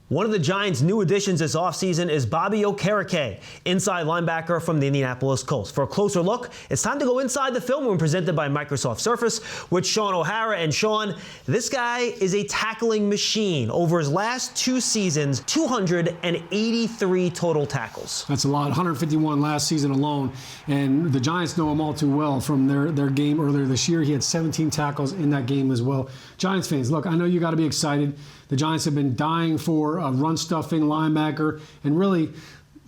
One of the Giants' new additions this offseason is Bobby Okereke, inside linebacker from the Indianapolis Colts. For a closer look, it's time to go inside the film room presented by Microsoft Surface with Shaun O'Hara. And Shaun, this guy is a tackling machine. Over his last 2 seasons, 283 total tackles. That's a lot, 151 last season alone. And the Giants know him all too well from their game earlier this year. He had 17 tackles in that game as well. Giants fans, look, I know you got to be excited. The Giants have been dying for a run-stuffing linebacker. And really,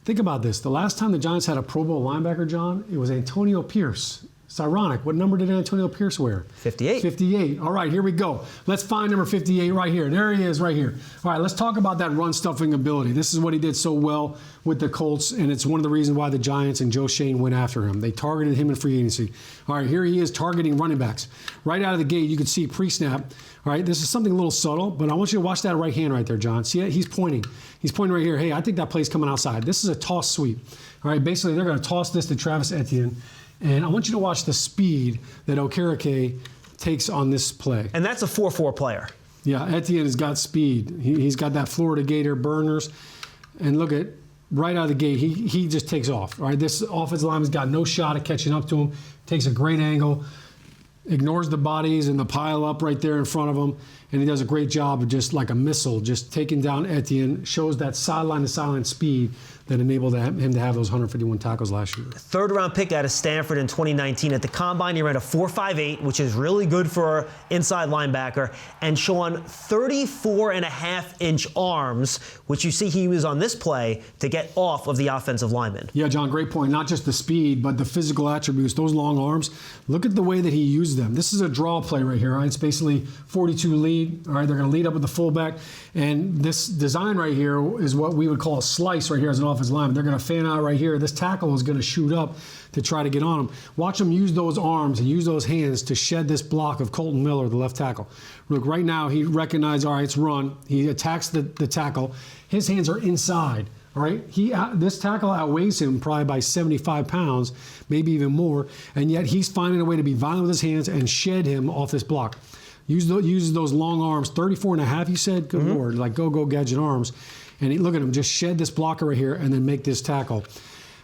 think about this. The last time the Giants had a Pro Bowl linebacker, John, it was Antonio Pierce. It's ironic. What number did Antonio Pierce wear? 58. 58. All right, here we go. Let's find number 58 right here. There he is right here. All right, let's talk about that run-stuffing ability. This is what he did so well with the Colts, and it's one of the reasons why the Giants and Joe Shaun went after him. They targeted him in free agency. All right, here he is targeting running backs. Right out of the gate, you can see pre-snap. All right, this is something a little subtle, but I want you to watch that right hand right there, John. See it? He's pointing. He's pointing right here. Hey, I think that play's coming outside. This is a toss sweep. All right, basically they're going to toss this to Travis Etienne. And I want you to watch the speed that Okereke takes on this play. And that's a 4-4 player. Yeah, Etienne has got speed. He's got that Florida Gator burners. And look at, right out of the gate, he just takes off. All right, this offensive lineman's got no shot at catching up to him. Takes a great angle, ignores the bodies and the pile up right there in front of him. And he does a great job of just like a missile, just taking down Etienne, shows that sideline-to-sideline speed that enabled him to have those 151 tackles last year. 3rd-round pick out of Stanford in 2019. At the Combine, he ran a 4.58, which is really good for an inside linebacker, and showing 34.5-inch arms, which you see he was on this play to get off of the offensive lineman. Yeah, John, great point. Not just the speed, but the physical attributes, those long arms. Look at the way that he used them. This is a draw play right here. Right? It's basically 42 lead. All right, they're going to lead up with the fullback. And this design right here is what we would call a slice right here as an offensive lineman. They're going to fan out right here. This tackle is going to shoot up to try to get on him. Watch him use those arms and use those hands to shed this block of Colton Miller, the left tackle. Look, right now he recognized, all right, it's run. He attacks the tackle. His hands are inside. All right, this tackle outweighs him probably by 75 pounds, maybe even more, and yet he's finding a way to be violent with his hands and shed him off this block. Uses those long arms, 34.5, you said? Good Lord, like go gadget arms. And look at him, just shed this blocker right here and then make this tackle.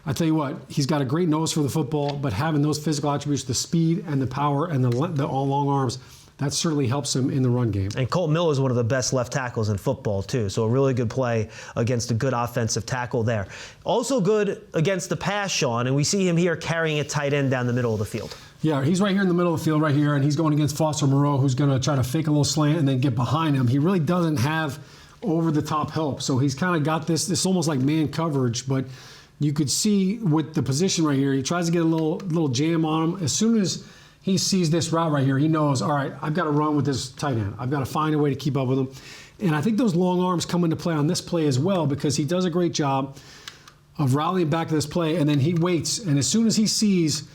I tell you what, he's got a great nose for the football, but having those physical attributes, the speed and the power and the long arms, that certainly helps him in the run game. And Colton Miller is one of the best left tackles in football, too. So a really good play against a good offensive tackle there. Also good against the pass, Shaun, and we see him here carrying a tight end down the middle of the field. Yeah, he's right here in the middle of the field right here, and he's going against Foster Moreau, who's going to try to fake a little slant and then get behind him. He really doesn't have over-the-top help, so he's kind of got this almost like man coverage, but you could see with the position right here, he tries to get a little jam on him. As soon as he sees this route right here, he knows, all right, I've got to run with this tight end. I've got to find a way to keep up with him. And I think those long arms come into play on this play as well because he does a great job of rallying back to this play, and then he waits, and as soon as he sees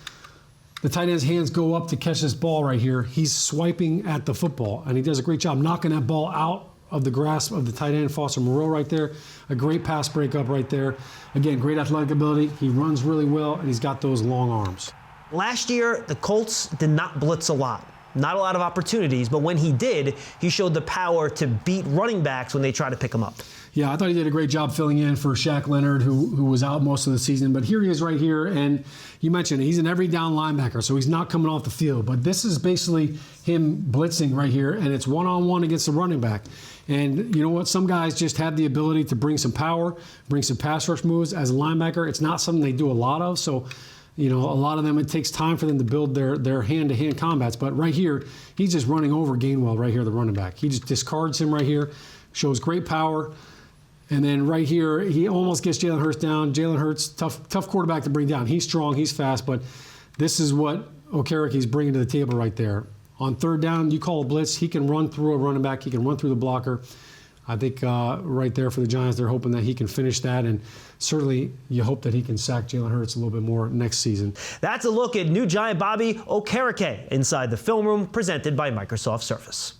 the tight end's hands go up to catch this ball right here, he's swiping at the football, and he does a great job knocking that ball out of the grasp of the tight end, Foster Moreau, right there. A great pass breakup right there. Again, great athletic ability. He runs really well, and he's got those long arms. Last year, the Colts did not blitz a lot. Not a lot of opportunities, but when he did, he showed the power to beat running backs when they try to pick him up. Yeah, I thought he did a great job filling in for Shaq Leonard, who was out most of the season. But here he is right here, and you mentioned he's an every down linebacker, so he's not coming off the field. But this is basically him blitzing right here, and it's one-on-one against the running back. And you know what? Some guys just have the ability to bring some power, bring some pass rush moves. As a linebacker, it's not something they do a lot of, so a lot of them, it takes time for them to build their hand-to-hand combats. But right here, he's just running over Gainwell right here, the running back. He just discards him right here, shows great power. And then right here, he almost gets Jalen Hurts down. Jalen Hurts, tough quarterback to bring down. He's strong, he's fast, but this is what Okereke's bringing to the table right there. On 3rd down, you call a blitz, he can run through a running back, he can run through the blocker. I think right there for the Giants, they're hoping that he can finish that, and certainly you hope that he can sack Jalen Hurts a little bit more next season. That's a look at new Giant Bobby Okereke inside the film room presented by Microsoft Surface.